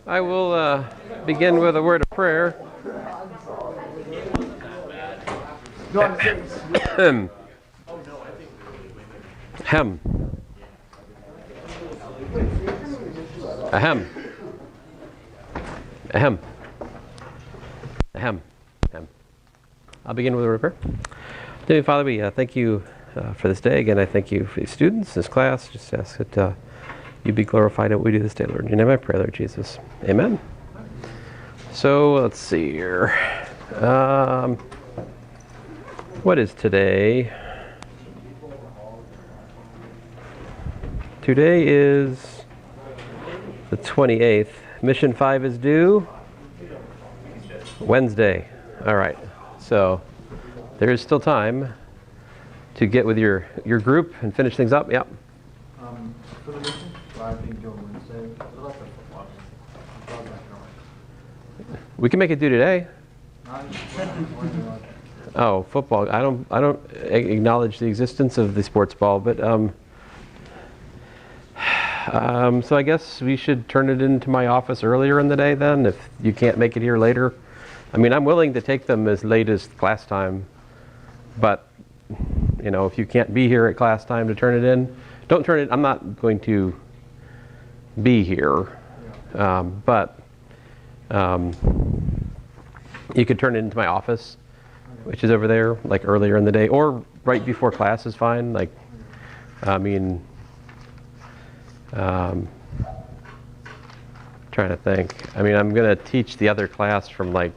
I will begin with a word of prayer. Ahem. Ahem. Ahem. Ahem. Ahem. Ahem. I'll begin with a word of prayer. Dear Father, we thank you for this day. Again, I thank you for these students, this class. Just ask that you be glorified in what we do this day, Lord. In your name I pray, Lord Jesus. Amen. So, let's see here. What is today? Today is the 28th. Mission 5 is due Wednesday. All right. So, there is still time to get with your group and finish things up. Yep. For the mission, I think go Wednesday. We can make it due today. Oh, football. I don't acknowledge the existence of the sports ball, but so I guess we should turn it into my office earlier in the day then, if you can't make it here later. I mean, I'm willing to take them as late as class time, but you know, if you can't be here at class time to turn it in, don't turn it. I'm not going to be here, but you could turn it into my office, which is over there, like earlier in the day, or right before class is fine. Like, I mean, trying to think. I mean, I'm going to teach the other class from like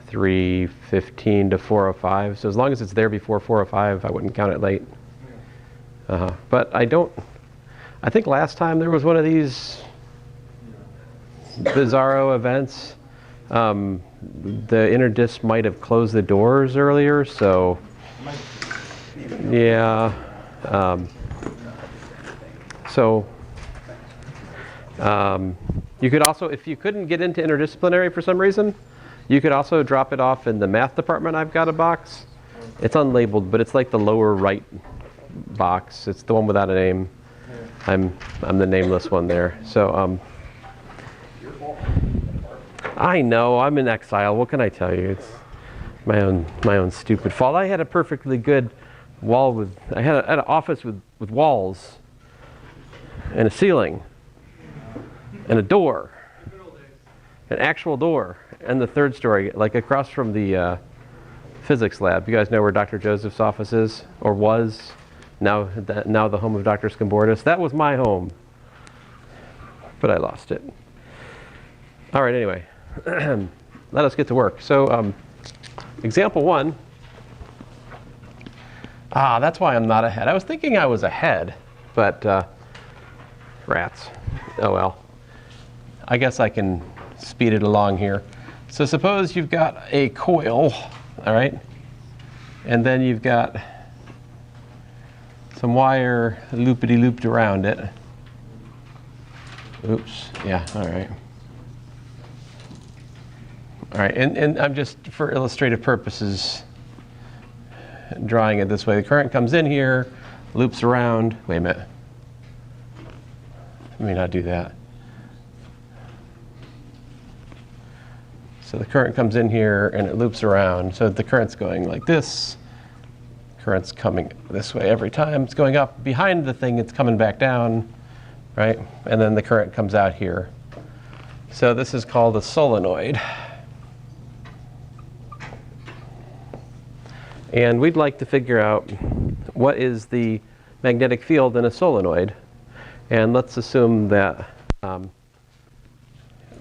3:15 to 4:05. So as long as it's there before 4:05, I wouldn't count it late. But I think last time there was one of these bizarro events. The interdisc might have closed the doors earlier, so yeah. You could also, if you couldn't get into interdisciplinary for some reason, you could also drop it off in the math department. I've got a box. It's unlabeled, but it's like the lower right box. It's the one without a name. I'm the nameless one there. So I know, I'm in exile. What can I tell you? It's my own stupid fault. I had a perfectly good wall I had an office with walls and a ceiling and a door, an actual door, and the third story, like across from the physics lab. You guys know where Dr. Joseph's office is, or was, now the home of Dr. Scambordis. That was my home, but I lost it. All right, anyway, let us get to work. So, example 1. That's why I'm not ahead. I was thinking I was ahead, but rats. Oh well. I guess I can speed it along here. So suppose you've got a coil, all right, and then you've got some wire loopity-looped around it. Oops, yeah, all right. All right, and I'm just, for illustrative purposes, drawing it this way. The current comes in here, loops around. Wait a minute. Let me not do that. So the current comes in here and it loops around. So the current's going like this. Current's coming this way every time. It's going up behind the thing, it's coming back down, right? And then the current comes out here. So this is called a solenoid. And we'd like to figure out what is the magnetic field in a solenoid. And let's assume that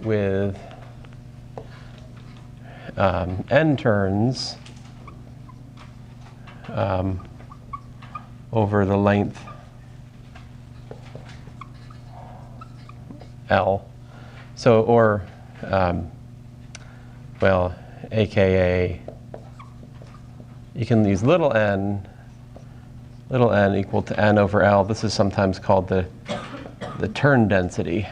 with n turns over the length L, so, or, well, AKA, you can use little n equal to n over L. This is sometimes called the turn density.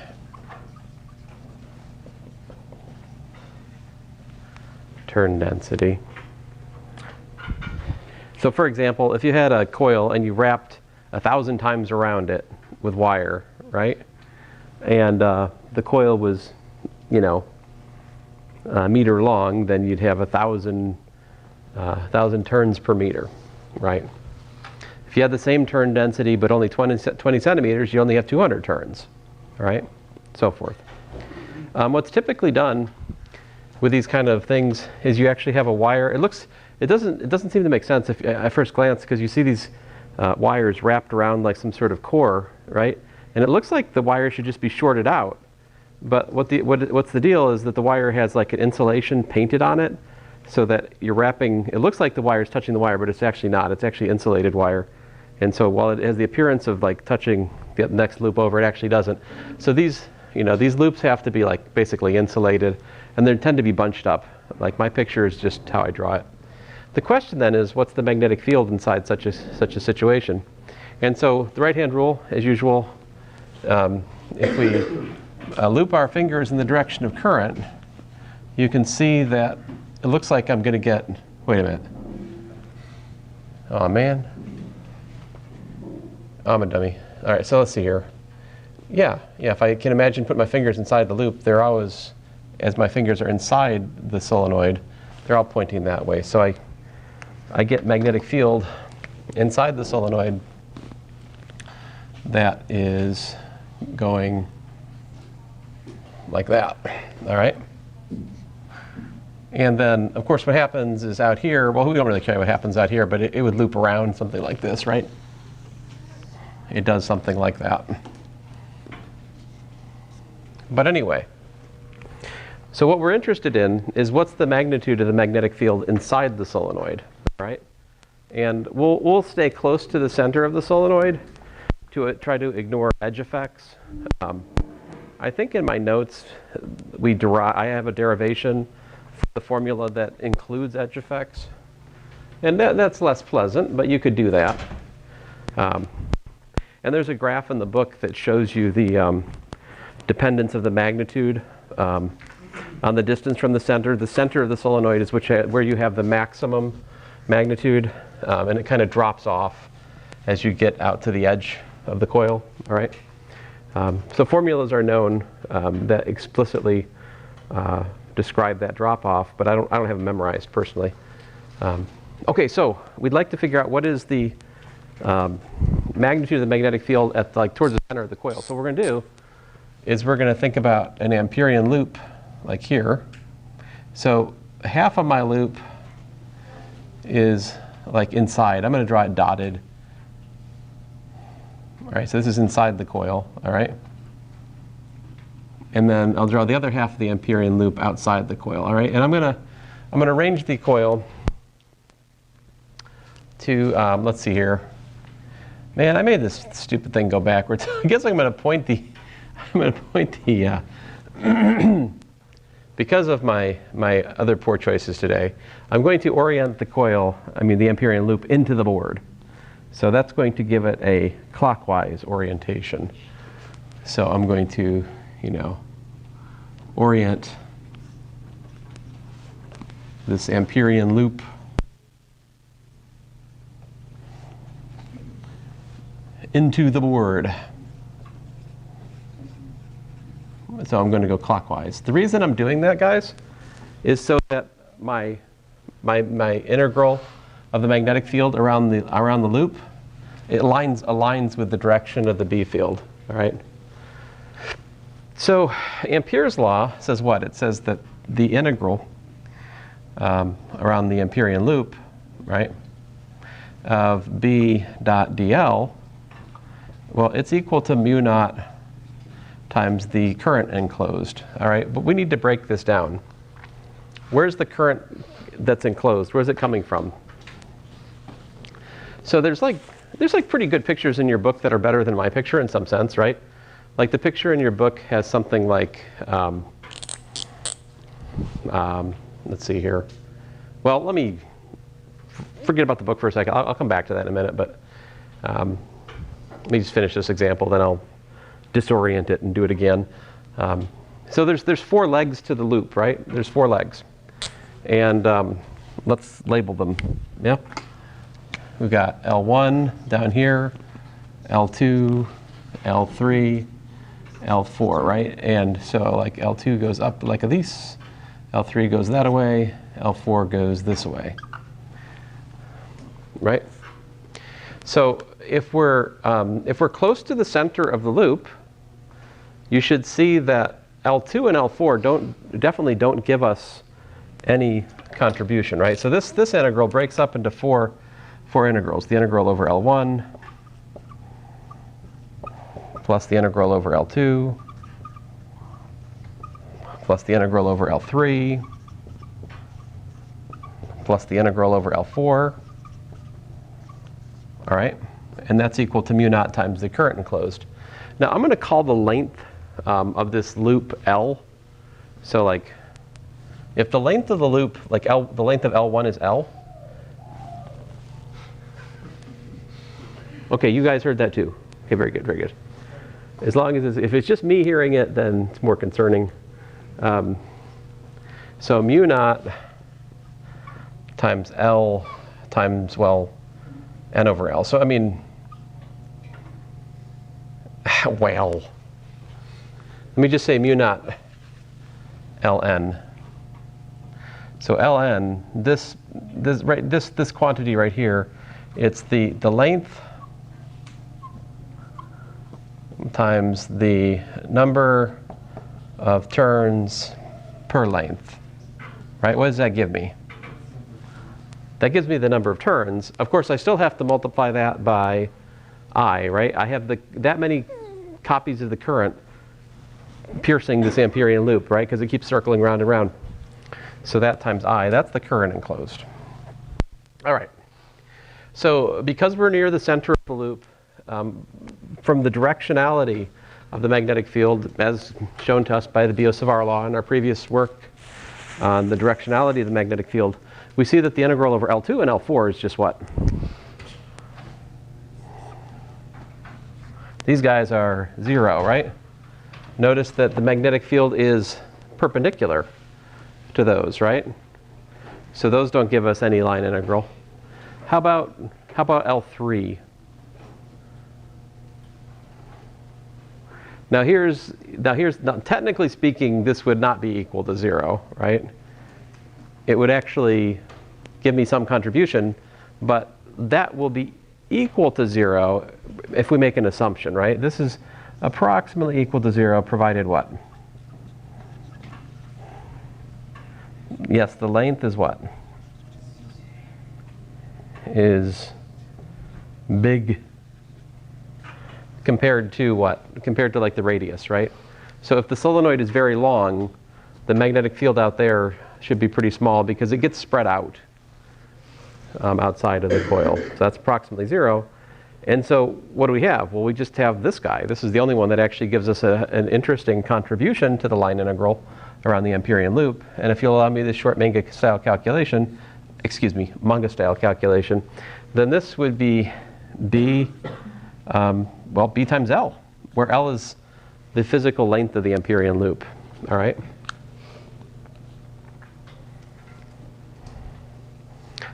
Turn density. So for example, if you had a coil and you wrapped 1,000 times around it with wire, right? and the coil was, you know, a meter long, then you'd have 1,000 turns per meter, right? If you had the same turn density but only 20 centimeters, you only have 200 turns, right? So forth. What's typically done with these kind of things is you actually have a wire. It doesn't seem to make sense if, at first glance, because you see these wires wrapped around like some sort of core, right? And it looks like the wire should just be shorted out. But what's the deal is that the wire has like an insulation painted on it, so that you're wrapping. It looks like the wire is touching the wire, but it's actually not. It's actually insulated wire. And so while it has the appearance of like touching the next loop over, it actually doesn't. So these loops have to be like basically insulated, and they tend to be bunched up. Like my picture is just how I draw it. The question then is, what's the magnetic field inside such a situation? And so the right-hand rule, as usual, if we loop our fingers in the direction of current, you can see that it looks like I'm going to get, wait a minute. Oh man. I'm a dummy. All right, so let's see here. Yeah, if I can imagine putting my fingers inside the loop, they're always, as my fingers are inside the solenoid, they're all pointing that way. So I get magnetic field inside the solenoid that is going like that, all right? And then, of course, what happens is out here, well, we don't really care what happens out here, but it would loop around something like this, right? It does something like that. But anyway, so what we're interested in is what's the magnitude of the magnetic field inside the solenoid, right? And we'll stay close to the center of the solenoid to try to ignore edge effects. I think in my notes I have a derivation for the formula that includes edge effects, and that's less pleasant, but you could do that. And there's a graph in the book that shows you the dependence of the magnitude on the distance from the center. The center of the solenoid is where you have the maximum magnitude, and it kind of drops off as you get out to the edge of the coil. All right. So formulas are known that explicitly describe that drop off, but I don't have them memorized personally. Okay, so we'd like to figure out what is the magnitude of the magnetic field at towards the center of the coil. So what we're going to do is we're going to think about an Amperian loop like here. So half of my loop is like inside. I'm going to draw it dotted. All right, so this is inside the coil, all right? And then I'll draw the other half of the Amperian loop outside the coil, all right? And I'm going to arrange the coil to, let's see here. Man, I made this stupid thing go backwards. I guess I'm going to point the, because of my other poor choices today, I'm going to orient the coil, the Amperian loop, into the board. So that's going to give it a clockwise orientation. So I'm going to, orient this Amperian loop into the board. So I'm going to go clockwise. The reason I'm doing that, guys, is so that my integral of the magnetic field around the loop, it aligns with the direction of the B field. All right. So Ampere's law says what? It says that the integral around the Amperian loop, right, of B dot dl, well, it's equal to mu naught times the current enclosed. All right, but we need to break this down. Where's the current that's enclosed? Where's it coming from? So there's pretty good pictures in your book that are better than my picture in some sense, right? Like the picture in your book has something like, let's see here. Well, let me forget about the book for a second. I'll come back to that in a minute, but let me just finish this example, then I'll disorient it and do it again. So there's 4 legs to the loop, right? There's 4 legs. And let's label them, yeah? We've got L1 down here, L2, L3, L4, right? And so like L2 goes up like this, L3 goes that way, L4 goes this way, right? So if we're close to the center of the loop, you should see that L2 and L4 definitely don't give us any contribution, right? So this integral breaks up into four integrals. The integral over L1 plus the integral over L2 plus the integral over L3 plus the integral over L4. All right, and that's equal to mu naught times the current enclosed. Now I'm going to call the length of this loop L. So like, if the length of the loop, like the length of L1 is L. Okay, you guys heard that too. Okay, very good, very good. As long as if it's just me hearing it, then it's more concerning. So mu naught times L times, well, N over L. So I mean, well, let me just say mu naught Ln. So Ln, this quantity right here, it's the length times the number of turns per length, right? What does that give me? That gives me the number of turns. Of course, I still have to multiply that by I, right? I have that many copies of the current piercing this Amperian loop, right? Because it keeps circling round and round. So that times I, that's the current enclosed. All right. So because we're near the center of the loop, from the directionality of the magnetic field, as shown to us by the Biot-Savart law in our previous work on the directionality of the magnetic field, we see that the integral over L2 and L4 is just what? These guys are 0, right? Notice that the magnetic field is perpendicular to those, right? So those don't give us any line integral. How about L3? Now technically speaking, this would not be equal to 0, right? It would actually give me some contribution, but that will be equal to 0 if we make an assumption, right? This is approximately equal to 0 provided what? Yes, the length is what? Is big compared to what? Compared to like the radius, right? So if the solenoid is very long, the magnetic field out there should be pretty small because it gets spread out outside of the coil. So that's approximately 0. And so what do we have? Well, we just have this guy. This is the only one that actually gives us an interesting contribution to the line integral around the Amperian loop. And if you'll allow me this short manga style calculation, then this would be B times L, where L is the physical length of the Amperian loop. All right.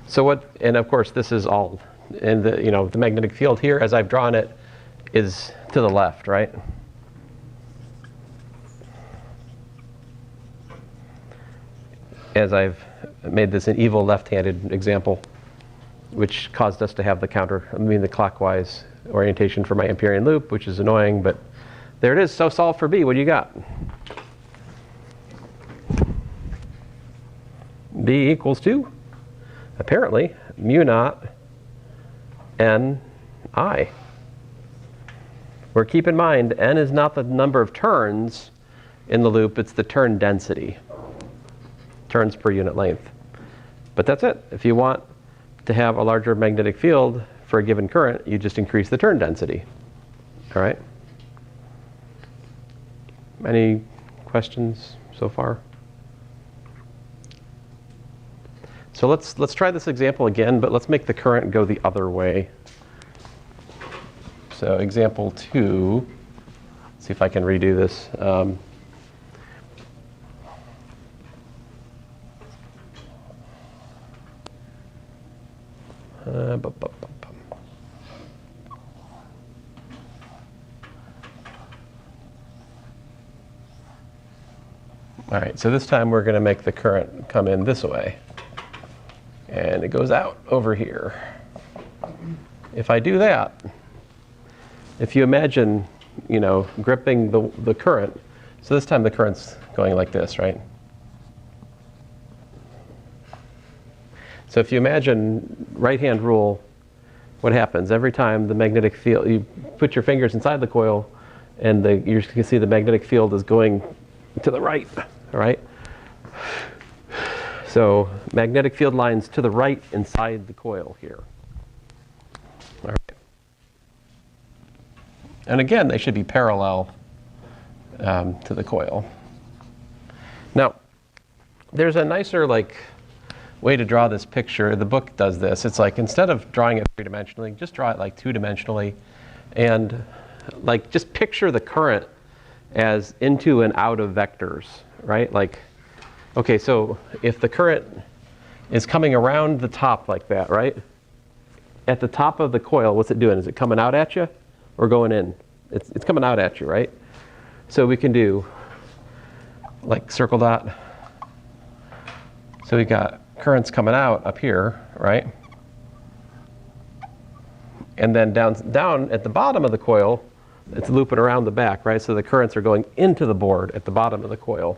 So what? And of course, this is all, and the magnetic field here, as I've drawn it, is to the left, right? As I've made this an evil left-handed example, which caused us to have the clockwise orientation for my Amperian loop, which is annoying, but there it is. So solve for B. What do you got? B equals to, apparently, mu naught N I. Where keep in mind, N is not the number of turns in the loop, it's the turn density. Turns per unit length. But that's it. If you want to have a larger magnetic field for a given current, you just increase the turn density. All right? Any questions so far? So let's try this example again, but let's make the current go the other way. So example 2, see if I can redo this. All right, so this time we're going to make the current come in this way. And it goes out over here. If I do that, if you imagine, you know, gripping the current, so this time the current's going like this, right? So if you imagine right-hand rule, what happens? Every time the magnetic field, you put your fingers inside the coil, and you can see the magnetic field is going to the right, all right? So magnetic field lines to the right inside the coil here. All right. And again, they should be parallel to the coil. Now, there's a nicer way to draw this picture. The book does this. It's like, instead of drawing it three-dimensionally, just draw it like two-dimensionally, and just picture the current as into and out of vectors, right? Okay, so if the current is coming around the top like that, right? At the top of the coil, what's it doing? Is it coming out at you or going in? It's coming out at you, right? So we can do circle dot. So we got currents coming out up here, right? And then down at the bottom of the coil, it's looping around the back, right? So the currents are going into the board at the bottom of the coil.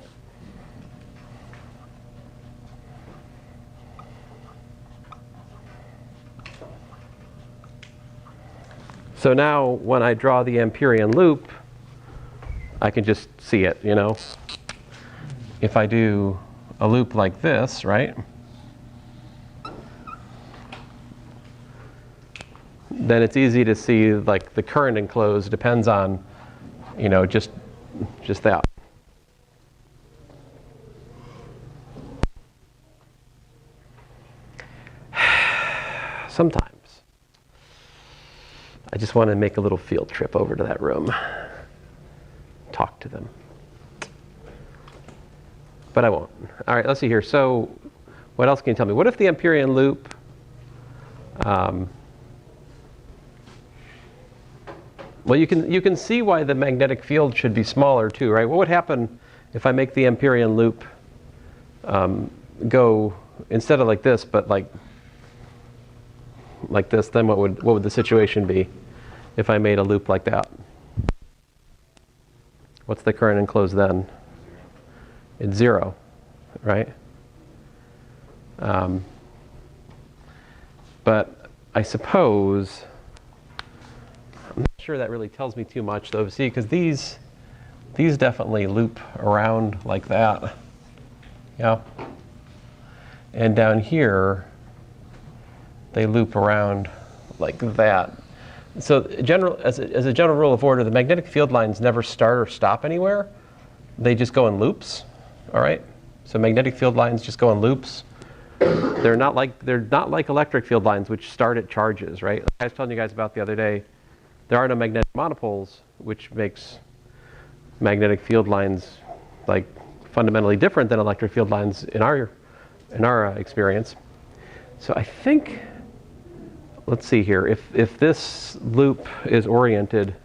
So now when I draw the Amperian loop, I can just see it, you know? If I do a loop like this, right? Then it's easy to see the current enclosed depends on, you know, just that. Sometimes I just want to make a little field trip over to that room, talk to them. But I won't. All right, let's see here. So what else can you tell me? What if the Amperian loop, well, you can see why the magnetic field should be smaller too, right? What would happen if I make the Amperian loop go, instead of like this, but like this, then what would the situation be if I made a loop like that? What's the current enclosed then? It's 0, right? But I suppose, I'm not sure that really tells me too much though. See, because these definitely loop around like that. Yeah. And down here, they loop around like that. So as a general rule of order, the magnetic field lines never start or stop anywhere. They just go in loops. All right. So magnetic field lines just go in loops. They're not like electric field lines, which start at charges, right? Like I was telling you guys about the other day, there are no magnetic monopoles, which makes magnetic field lines like fundamentally different than electric field lines in our experience. So I think, let's see here, if this loop is oriented,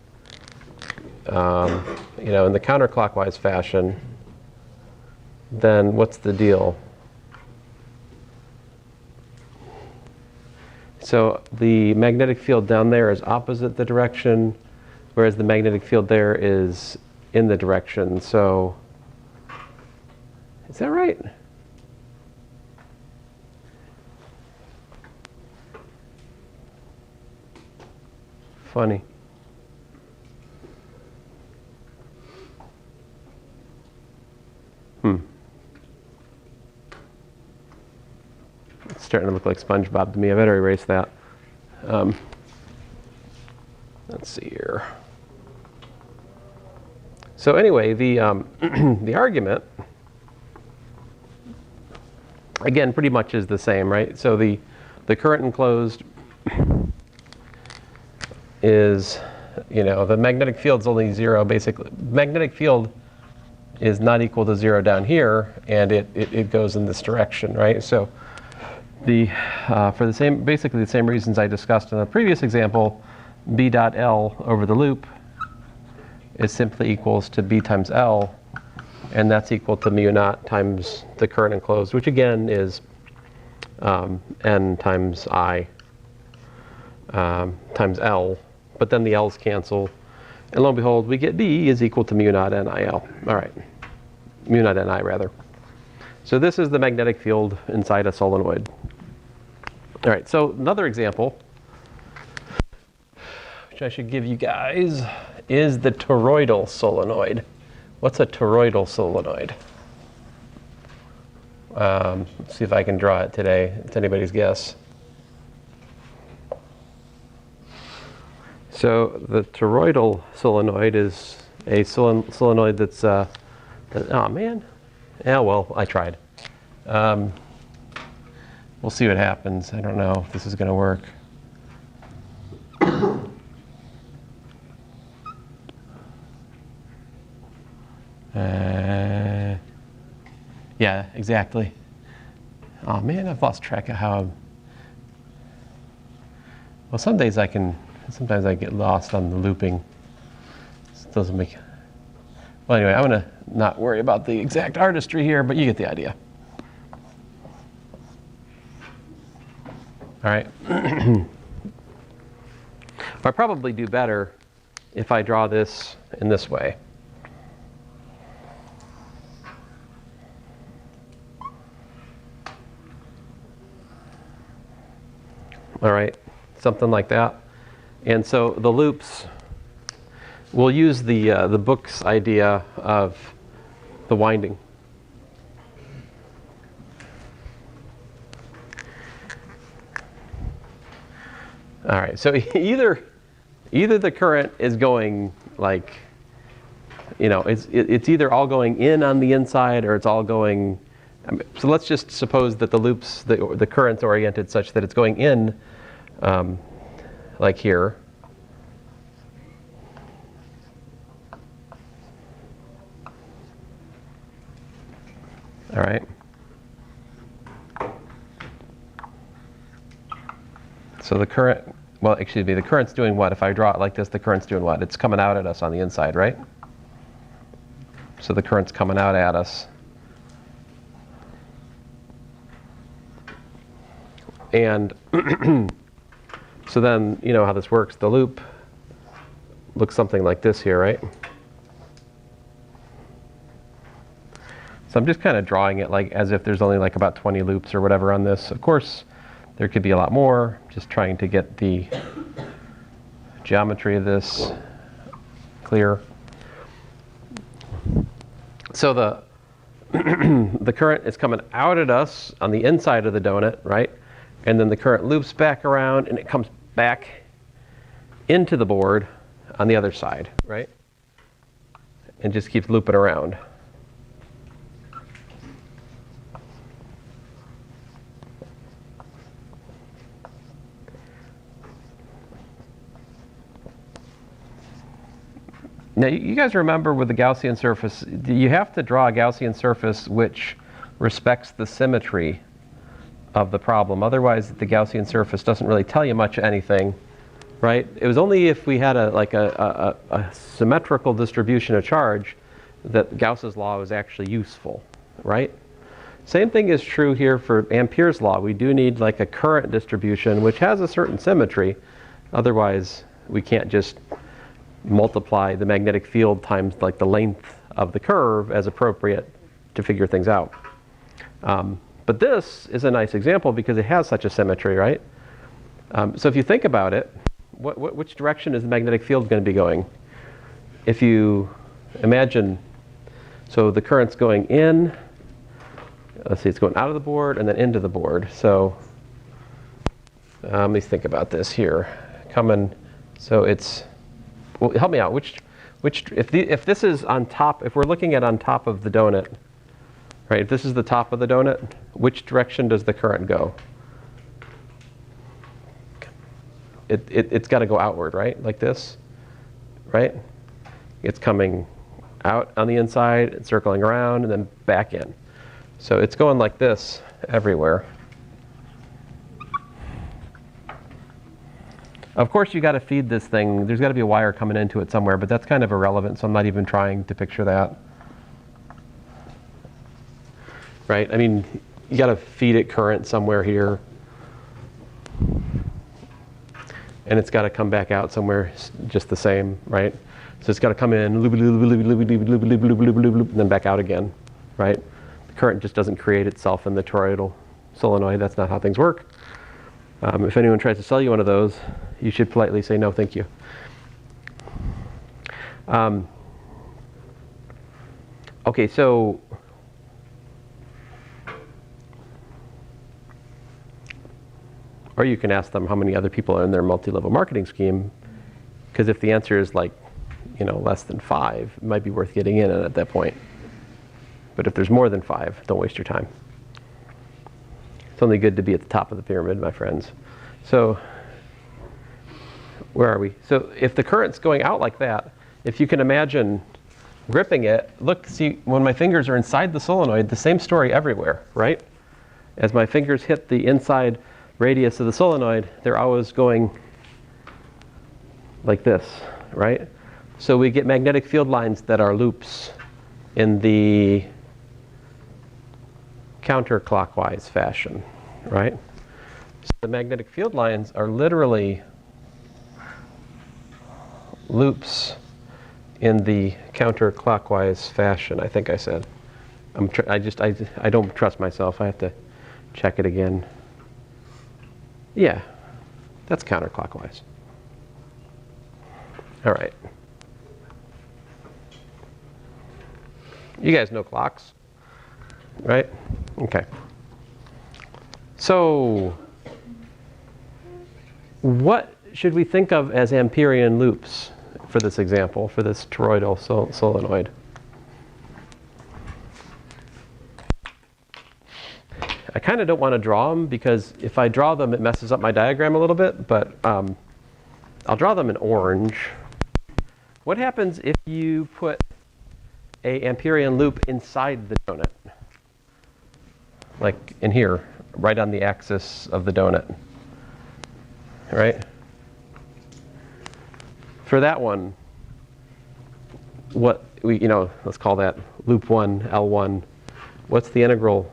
you know, in the counterclockwise fashion, then what's the deal? So the magnetic field down there is opposite the direction, whereas the magnetic field there is in the direction. So, is that right? Funny. It's starting to look like SpongeBob to me. I better erase that. Let's see here. So anyway, the the argument, again, pretty much is the same, right? So the current enclosed is, you know, the magnetic field's only 0 basically. Magnetic field is not equal to 0 down here, and it goes in this direction, right? So for basically the same reasons I discussed in the previous example, B dot L over the loop is simply equals to B times L and that's equal to mu naught times the current enclosed, which again is N times I times L, but then the L's cancel, and lo and behold, we get B is equal to mu naught NIL. All right, mu naught NI rather. So this is the magnetic field inside a solenoid. All right, so another example, which I should give you guys, is the toroidal solenoid. What's a toroidal solenoid? Let's see if I can draw it today. It's anybody's guess. So the toroidal solenoid is a solenoid that's, oh man, yeah, well, I tried. We'll see what happens. I don't know if this is going to work. Yeah, exactly. Oh man, I've lost track of how well, some days sometimes I get lost on the looping. This doesn't make, well anyway, I'm gonna not worry about the exact artistry here, but you get the idea. All right. I'll probably do better if I draw this in this way. All right, something like that. And so the loops, we'll use the book's idea of the winding. All right, so either the current is going like, you know, it's either all going in on the inside or it's all going, so let's just suppose that the loops, the current's oriented such that it's going in, like here. All right. So the current, well, excuse me, the current's doing what? If I draw it like this, the current's doing what? It's coming out at us on the inside, right? So the current's coming out at us. And so then, you know how this works. The loop looks something like this here, right? So I'm just kind of drawing it like as if there's only like about 20 loops or whatever on this. Of course, there could be a lot more. Just trying to get the geometry of this clear. So the the current is coming out at us on the inside of the donut, right? And then the current loops back around and it comes back into the board on the other side, right? And just keeps looping around. Now, you guys remember with the Gaussian surface, you have to draw a Gaussian surface which respects the symmetry of the problem. Otherwise, the Gaussian surface doesn't really tell you much anything, right? It was only if we had a symmetrical distribution of charge that Gauss's law was actually useful, right? Same thing is true here for Ampere's law. We do need like a current distribution which has a certain symmetry. Otherwise, we can't just multiply the magnetic field times like the length of the curve as appropriate to figure things out. But this is a nice example because it has such a symmetry, right? So if you think about it, which direction is the magnetic field going to be going? If you imagine, so the current's going in, let's see, it's going out of the board and then into the board. So let me think about this here. Coming, so it's, well, help me out. If this is on top, if we're looking at on top of the donut, right? If this is the top of the donut, which direction does the current go? It's got to go outward, right? Like this, right? It's coming out on the inside, it's circling around, and then back in. So it's going like this everywhere. Of course, you got to feed this thing. There's got to be a wire coming into it somewhere, but that's kind of irrelevant, so I'm not even trying to picture that. right? I mean, you got to feed it current somewhere here. And it's got to come back out somewhere just the same, right? So it's got to come in, and then back out again, right? The current just doesn't create itself in the toroidal solenoid. That's not how things work. If anyone tries to sell you one of those, you should politely say, no, thank you. Okay, so or you can ask them how many other people are in their multi-level marketing scheme, because if the answer is like, less than 5, it might be worth getting in at that point. But if there's more than 5, don't waste your time. It's only good to be at the top of the pyramid, my friends. So where are we? So if the current's going out like that, if you can imagine gripping it, look, see, when my fingers are inside the solenoid, the same story everywhere, right? As my fingers hit the inside radius of the solenoid, they're always going like this, right? So we get magnetic field lines that are loops in the counterclockwise fashion, right? So the magnetic field lines are literally loops in the counterclockwise fashion, I think I said. I don't trust myself. I have to check it again. Yeah, that's counterclockwise. All right. You guys know clocks, right? Okay. So what should we think of as Amperian loops for this example, for this toroidal solenoid? I kind of don't want to draw them because if I draw them, it messes up my diagram a little bit, but I'll draw them in orange. What happens if you put a Amperian loop inside the donut? Like in here, right on the axis of the donut, right? For that one, let's call that loop 1, L1. What's the integral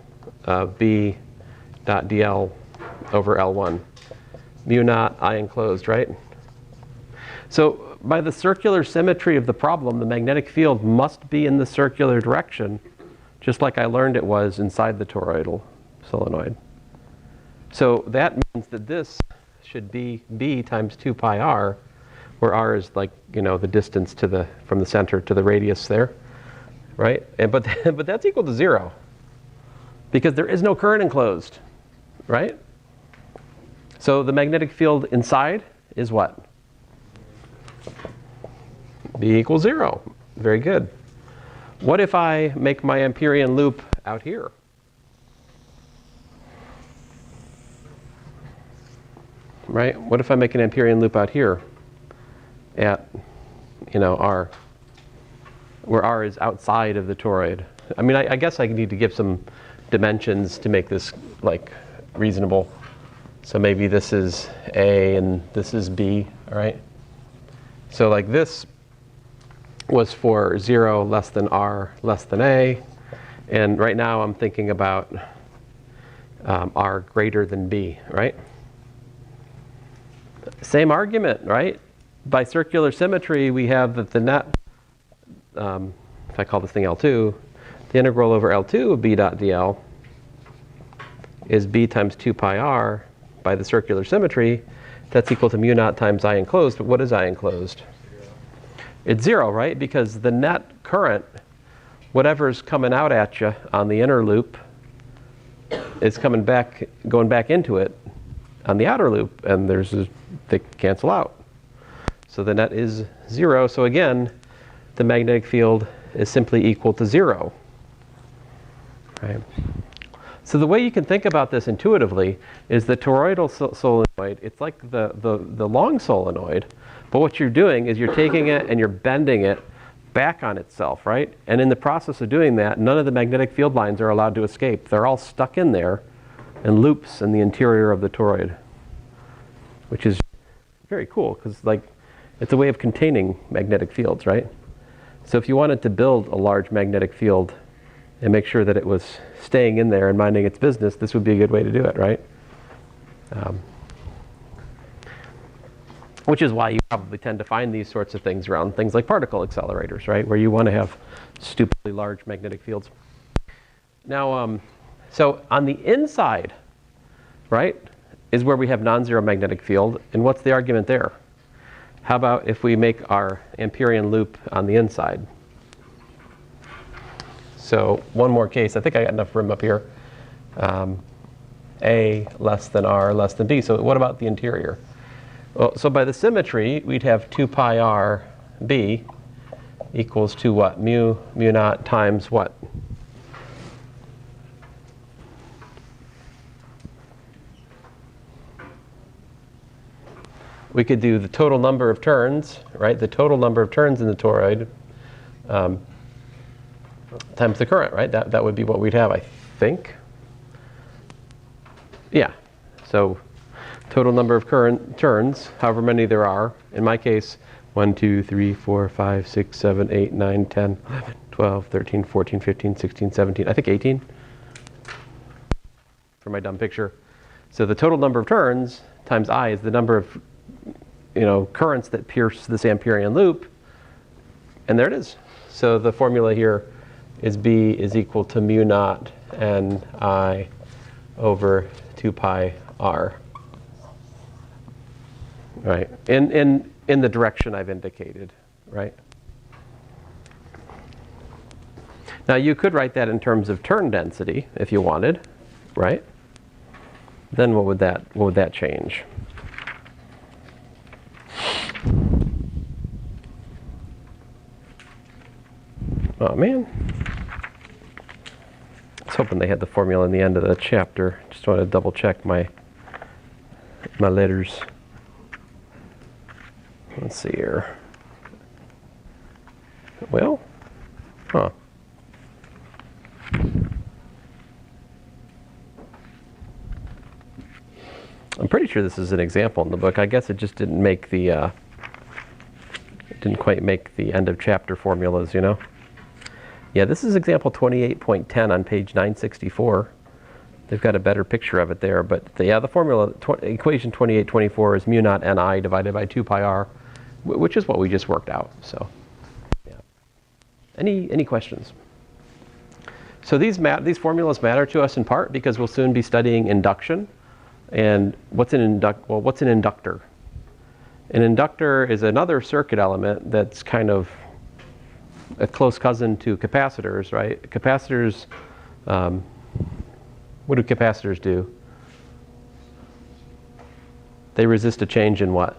B dot dl over L1? Mu naught I enclosed, right? So by the circular symmetry of the problem, the magnetic field must be in the circular direction, just like I learned it was inside the toroidal solenoid. So that means that this should be B times 2 pi r, where r is like, the distance from the center to the radius there, right? But that's equal to 0, because there is no current enclosed, right? So the magnetic field inside is what? B equals 0. Very good. What if I make my Amperian loop out here? Right? What if I make an Amperian loop out here at, r, where r is outside of the toroid? I mean, I guess I need to give some dimensions to make this like reasonable. So maybe this is A and this is B, all right? So like this was for 0 less than r less than A. And right now I'm thinking about r greater than B, right? Same argument, right? By circular symmetry, we have that the net, if I call this thing L2, the integral over L2 of B dot dl is B times 2 pi r by the circular symmetry. That's equal to mu naught times I enclosed. But what is I enclosed? It's 0, right? Because the net current, whatever's coming out at you on the inner loop, is going back into it on the outer loop, and they cancel out. So the net is 0. So again, the magnetic field is simply equal to 0. Right? So the way you can think about this intuitively is the toroidal solenoid. It's like the long solenoid, but what you're doing is you're taking it and you're bending it back on itself, right? And in the process of doing that, none of the magnetic field lines are allowed to escape. They're all stuck in there in loops in the interior of the toroid, which is very cool because it's a way of containing magnetic fields, right? So if you wanted to build a large magnetic field and make sure that it was staying in there and minding its business, this would be a good way to do it, right? Which is why you probably tend to find these sorts of things around things like particle accelerators, right? Where you want to have stupidly large magnetic fields. Now, so on the inside, right, is where we have non-zero magnetic field. And what's the argument there? How about if we make our Amperian loop on the inside? So one more case. I think I got enough room up here. A less than R less than B. So what about the interior? Well, so by the symmetry, we'd have 2 pi r B equals to what? Mu naught times what? We could do the total number of turns, right? The total number of turns in the toroid times the current, right? That would be what we'd have, I think. Yeah. So total number of current turns, however many there are. In my case, 1, 2, 3, 4, 5, 6, 7, 8, 9, 10, 11, 12, 13, 14, 15, 16, 17, I think 18 for my dumb picture. So the total number of turns times I is the number of currents that pierce this Amperian loop. And there it is. So the formula here is B is equal to mu naught N I over 2 pi R. Right, in the direction I've indicated, right? Now you could write that in terms of turn density if you wanted, right? Then what would that change? Oh man, I was hoping they had the formula in the end of the chapter. Just want to double check my letters. Let's see here. Well, huh. I'm pretty sure this is an example in the book. I guess it just didn't make the, it didn't quite make the end of chapter formulas, you know? Yeah, this is example 28.10 on page 964. They've got a better picture of it there, but the formula, equation 2824 is mu naught Ni divided by 2 pi r, which is what we just worked out. So, yeah. Any questions? So these formulas matter to us in part because we'll soon be studying induction. And what's an inductor? An inductor is another circuit element that's kind of a close cousin to capacitors, right? Capacitors, what do capacitors do? They resist a change in what?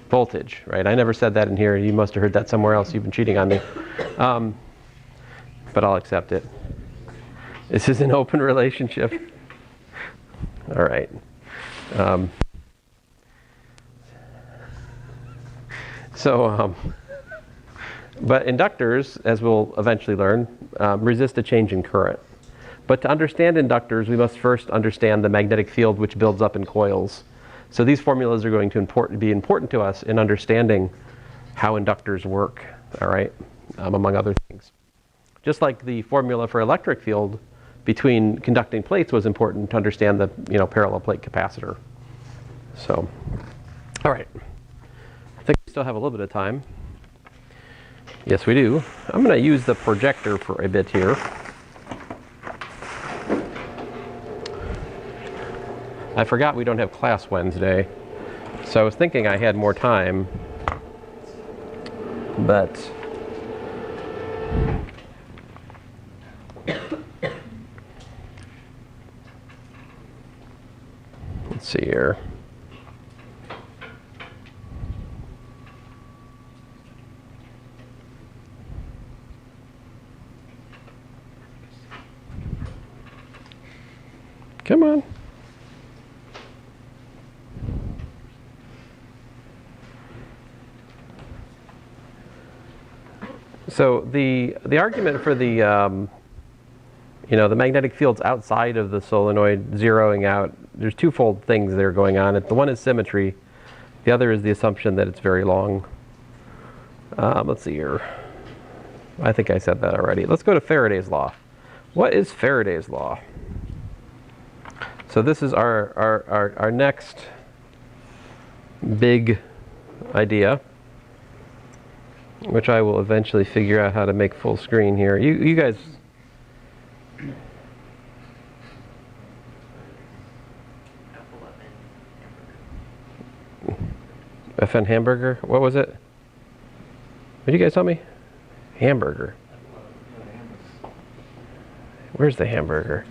Voltage, right? I never said that in here. You must have heard that somewhere else. You've been cheating on me. But I'll accept it. This is an open relationship. All right. But inductors, as we'll eventually learn, resist a change in current. But to understand inductors, we must first understand the magnetic field which builds up in coils. So these formulas are going to be important to us in understanding how inductors work, all right, among other things. Just like the formula for electric field between conducting plates was important to understand the parallel plate capacitor. So, all right. I think we still have a little bit of time. Yes, we do. I'm going to use the projector for a bit here. I forgot we don't have class Wednesday, so I was thinking I had more time, but let's see here. Come on. So the argument for the the magnetic fields outside of the solenoid zeroing out, there's twofold things that are going on. The one is symmetry. The other is the assumption that it's very long. Let's see here. I think I said that already. Let's go to Faraday's law. What is Faraday's law? So this is our next big idea, which I will eventually figure out how to make full screen here. You guys... FN hamburger? What was it? What did you guys tell me? Hamburger. Where's the hamburger?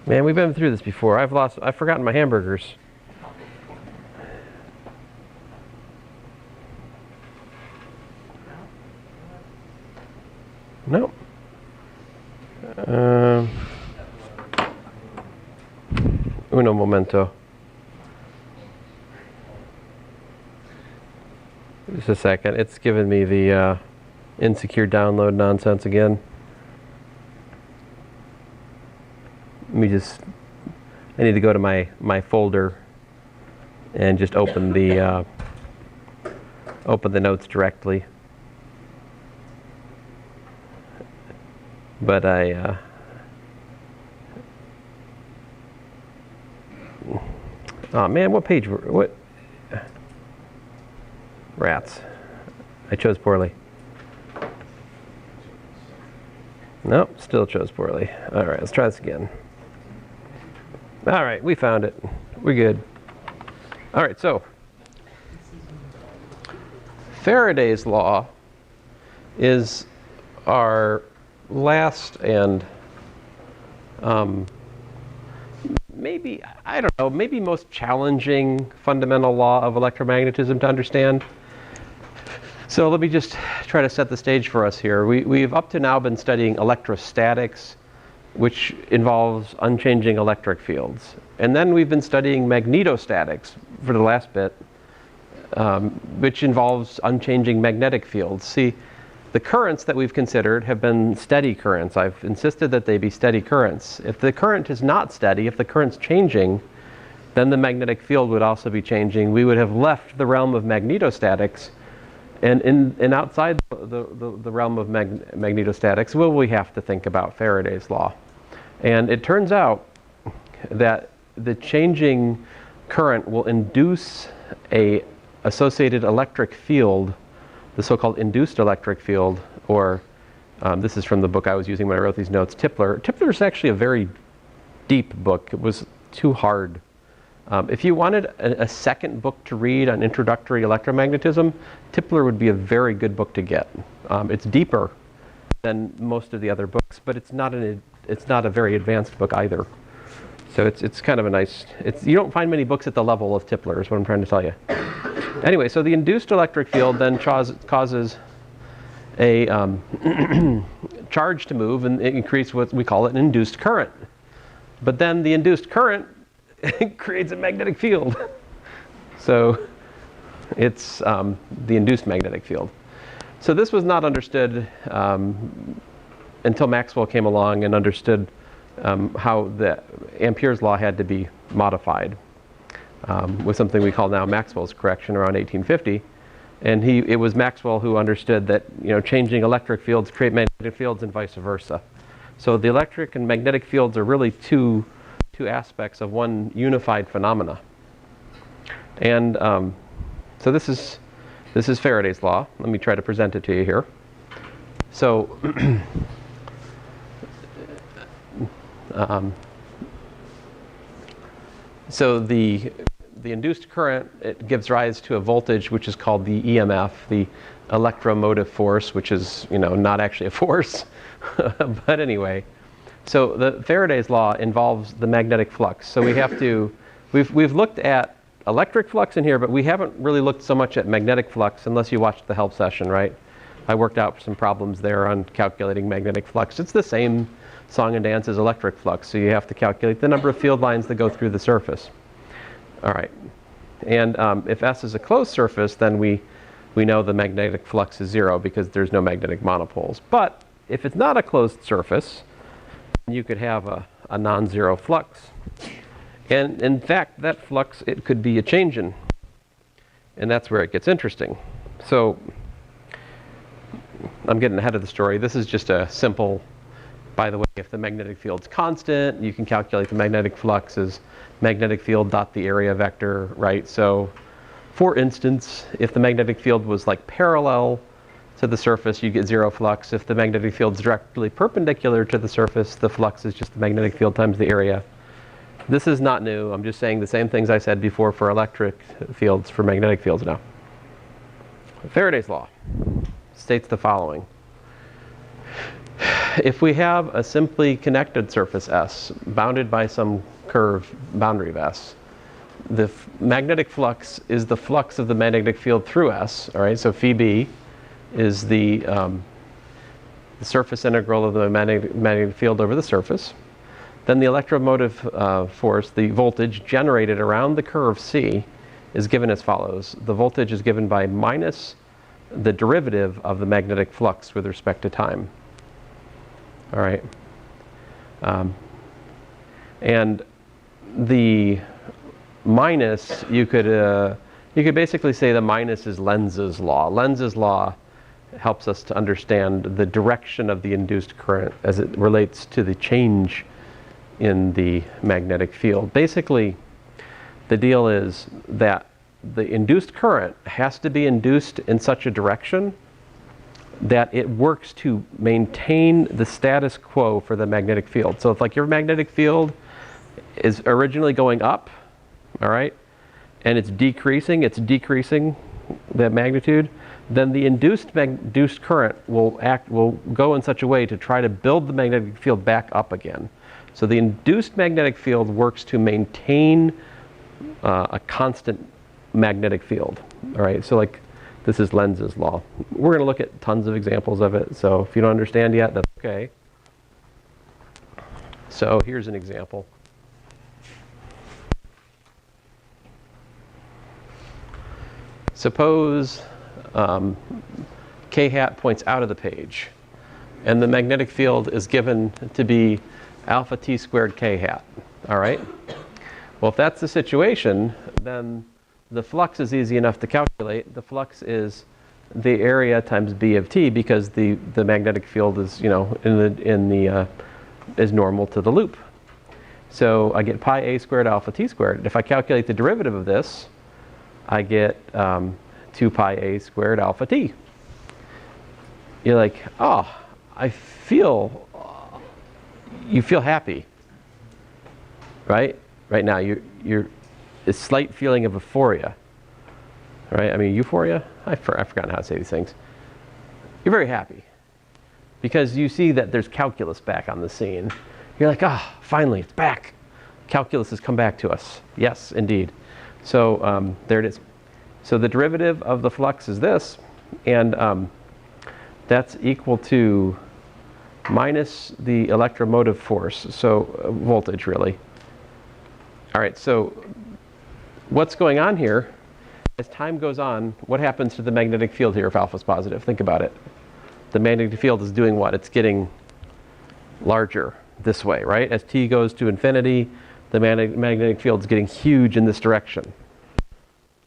Man, we've been through this before. I've forgotten my hamburgers. Nope. Uno momento. Just a second. It's giving me the insecure download nonsense again. I need to go to my folder and just open the notes directly. But oh man, what page? What? Rats. I chose poorly. Nope, still chose poorly. All right, let's try this again. All right, we found it. We're good. All right, so Faraday's law is our last and maybe, I don't know, maybe most challenging fundamental law of electromagnetism to understand. So let me just try to set the stage for us here. We've up to now been studying electrostatics, which involves unchanging electric fields. And then we've been studying magnetostatics for the last bit, which involves unchanging magnetic fields. See, the currents that we've considered have been steady currents. I've insisted that they be steady currents. If the current is not steady, if the current's changing, then the magnetic field would also be changing. We would have left the realm of magnetostatics. And outside the realm of magnetostatics, well, we have to think about Faraday's law. And it turns out that the changing current will induce a associated electric field, the so-called induced electric field, or this is from the book I was using when I wrote these notes, Tipler. Tipler is actually a very deep book. It was too hard. If you wanted a second book to read on introductory electromagnetism, Tipler would be a very good book to get. It's deeper than most of the other books, but it's not a very advanced book either. So it's kind of a nice, you don't find many books at the level of Tipler is what I'm trying to tell you. Anyway, so the induced electric field then causes a charge to move and it increases what we call an induced current. But then the induced current creates a magnetic field. So it's the induced magnetic field. So this was not understood until Maxwell came along and understood how the Ampere's law had to be modified with something we call now Maxwell's correction around 1850. And it was Maxwell who understood that changing electric fields create magnetic fields and vice versa. So the electric and magnetic fields are really two aspects of one unified phenomena. And so this is Faraday's law. Let me try to present it to you here. So so the induced current, it gives rise to a voltage which is called the EMF, the electromotive force, which is not actually a force, but anyway. So the Faraday's law involves the magnetic flux. So we've looked at electric flux in here, but we haven't really looked so much at magnetic flux unless you watched the help session, right? I worked out some problems there on calculating magnetic flux. It's the same song and dance as electric flux. So you have to calculate the number of field lines that go through the surface. All right. And if S is a closed surface, then we know the magnetic flux is 0 because there's no magnetic monopoles. But if it's not a closed surface, you could have a non-zero flux. And in fact, that flux, it could be a change-in. And that's where it gets interesting. So I'm getting ahead of the story. This is just a simple, by the way, if the magnetic field's constant, you can calculate the magnetic flux as magnetic field dot the area vector, right? So for instance, if the magnetic field was like parallel to the surface, you get zero flux. If the magnetic field's directly perpendicular to the surface, the flux is just the magnetic field times the area. This is not new. I'm just saying the same things I said before for electric fields, for magnetic fields now. Faraday's law states the following. If we have a simply connected surface S bounded by some curved boundary of S, the magnetic flux is the flux of the magnetic field through S, all right? So phi B is the surface integral of the magnetic field over the surface. Then the electromotive force, the voltage generated around the curve C, is given as follows. The voltage is given by minus the derivative of the magnetic flux with respect to time. All right. And the minus, you could basically say the minus is Lenz's law. Lenz's law helps us to understand the direction of the induced current as it relates to the change in the magnetic field. Basically, the deal is that the induced current has to be induced in such a direction that it works to maintain the status quo for the magnetic field. So if like your magnetic field is originally going up, all right, and it's decreasing that magnitude, then the induced current will go in such a way to try to build the magnetic field back up again. So the induced magnetic field works to maintain a constant magnetic field. All right, so like this is Lenz's law. We're going to look at tons of examples of it. So if you don't understand yet, that's okay. So here's an example. Suppose k hat points out of the page, and the magnetic field is given to be alpha t squared k hat. All right? Well, if that's the situation, then the flux is easy enough to calculate. The flux is the area times b of t, because the magnetic field is, you know, is normal to the loop. So I get pi a squared alpha t squared. If I calculate the derivative of this, I get 2 pi a squared alpha t. You're like, oh, you feel happy, right? Right now, you're a slight feeling of euphoria, right? I mean, euphoria? I've forgotten how to say these things. You're very happy because you see that there's calculus back on the scene. You're like, ah, oh, finally, it's back. Calculus has come back to us. Yes, indeed. So there it is. So the derivative of the flux is this, and that's equal to minus the electromotive force, so voltage really. All right, so what's going on here, as time goes on, what happens to the magnetic field here if alpha is positive? Think about it. The magnetic field is doing what? It's getting larger this way, right? As t goes to infinity, the magnetic field is getting huge in this direction.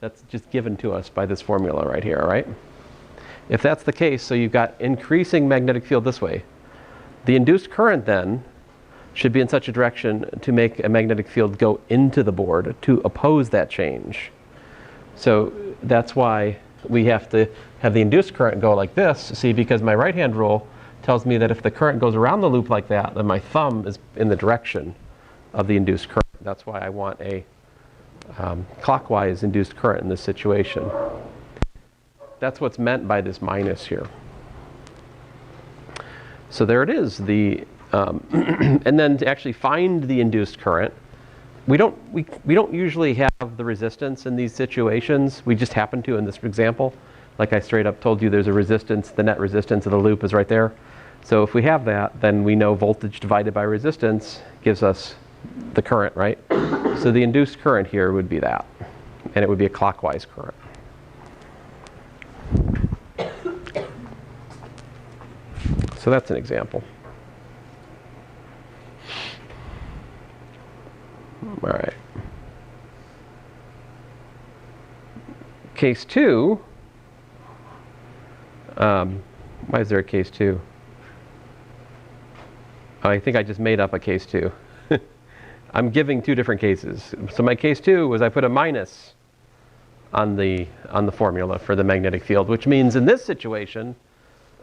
That's just given to us by this formula right here, right? If that's the case, so you've got increasing magnetic field this way. The induced current then should be in such a direction to make a magnetic field go into the board to oppose that change. So that's why we have to have the induced current go like this, see, because my right-hand rule tells me that if the current goes around the loop like that, then my thumb is in the direction of the induced current. That's why I want a clockwise induced current in this situation. That's what's meant by this minus here. So there it is. And then to actually find the induced current, we don't usually have the resistance in these situations. We just happen to in this example. Like I straight up told you, there's a resistance. The net resistance of the loop is right there. So if we have that, then we know voltage divided by resistance gives us the current, right? So the induced current here would be that, and it would be a clockwise current. So that's an example. All right. Case 2, Why is there a case 2? Oh, I think I just made up a case 2. I'm giving 2 different cases. So my case 2 was I put a minus on the formula for the magnetic field, which means in this situation,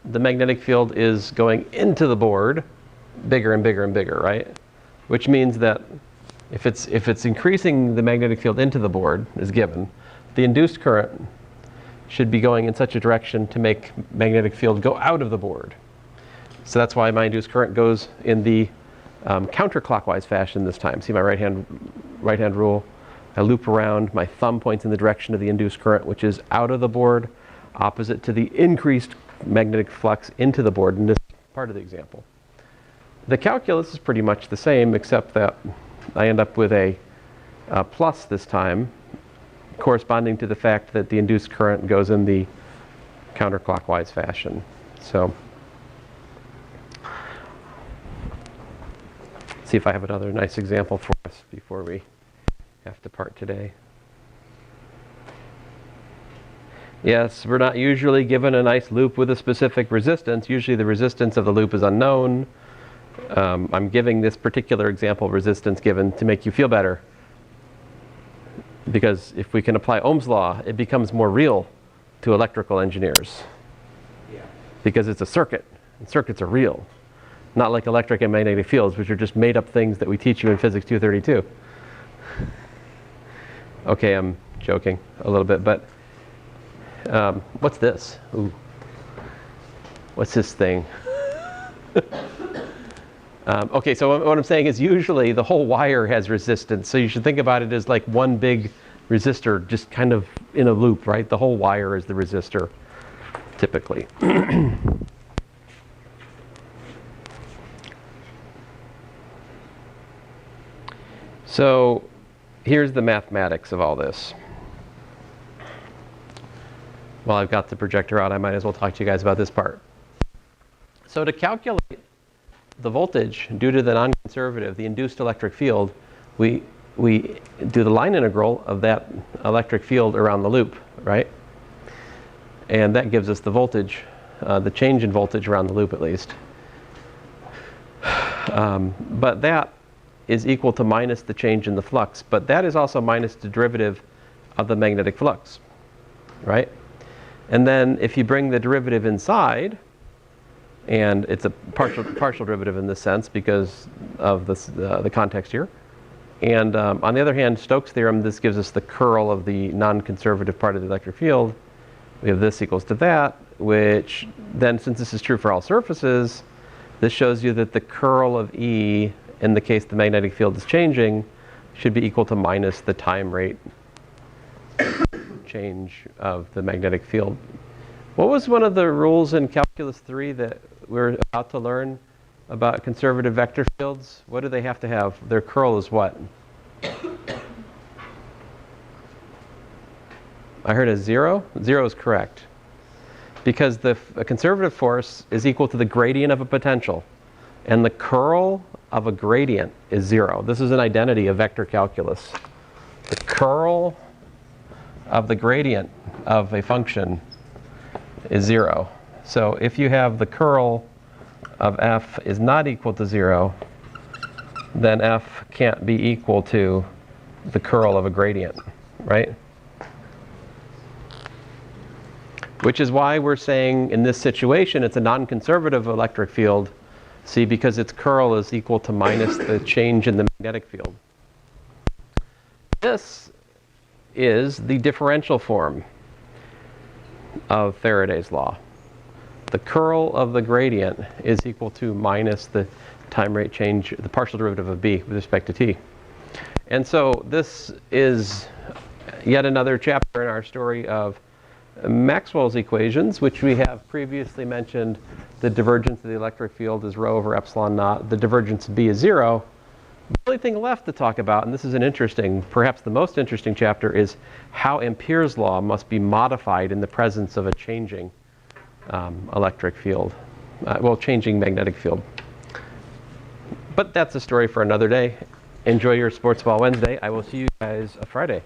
the magnetic field is going into the board bigger and bigger and bigger, right? Which means that if it's increasing the magnetic field into the board, is given, the induced current should be going in such a direction to make magnetic field go out of the board. So that's why my induced current goes in the counterclockwise fashion this time. See my right hand rule? I loop around, my thumb points in the direction of the induced current, which is out of the board, opposite to the increased magnetic flux into the board in this part of the example. The calculus is pretty much the same, except that I end up with a plus this time, corresponding to the fact that the induced current goes in the counterclockwise fashion. So, see if I have another nice example for us before we have to part today. Yes, we're not usually given a nice loop with a specific resistance. Usually the resistance of the loop is unknown. I'm giving this particular example resistance given to make you feel better. Because if we can apply Ohm's law, it becomes more real to electrical engineers. Yeah. Because it's a circuit, and circuits are real. Not like electric and magnetic fields, which are just made up things that we teach you in Physics 232. Okay, I'm joking a little bit, but what's this? Ooh. What's this thing? Okay, so what I'm saying is usually the whole wire has resistance, so you should think about it as like one big resistor just kind of in a loop, right? The whole wire is the resistor, typically. So here's the mathematics of all this. While I've got the projector out, I might as well talk to you guys about this part. So to calculate the voltage due to the non-conservative, the induced electric field, we do the line integral of that electric field around the loop, right? And that gives us the voltage, the change in voltage around the loop at least. But that is equal to minus the change in the flux, but that is also minus the derivative of the magnetic flux, right? And then if you bring the derivative inside, and it's a partial derivative in this sense because of this, the context here. And on the other hand, Stokes' theorem, this gives us the curl of the non-conservative part of the electric field. We have this equals to that, which then, since this is true for all surfaces, this shows you that the curl of E, in the case the magnetic field is changing, should be equal to minus the time rate change of the magnetic field. What was one of the rules in Calculus 3 that we're about to learn about conservative vector fields? What do they have to have? Their curl is what? I heard a 0? 0 is correct. Because a conservative force is equal to the gradient of a potential. And the curl of a gradient is 0. This is an identity of vector calculus. The curl of the gradient of a function is 0. So if you have the curl of f is not equal to 0, then f can't be equal to the curl of a gradient, right? Which is why we're saying in this situation it's a non-conservative electric field, see, because its curl is equal to minus the change in the magnetic field. This is the differential form of Faraday's law. The curl of the gradient is equal to minus the time rate change, the partial derivative of b with respect to t. And so this is yet another chapter in our story of Maxwell's equations, which we have previously mentioned. The divergence of the electric field is rho over epsilon naught. The divergence of B is 0. The only thing left to talk about, and this is an interesting, perhaps the most interesting chapter, is how Ampere's law must be modified in the presence of a changing electric field, changing magnetic field. But that's a story for another day. Enjoy your Sports Ball Wednesday. I will see you guys Friday.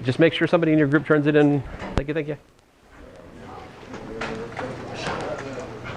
Just make sure somebody in your group turns it in. Thank you, thank you.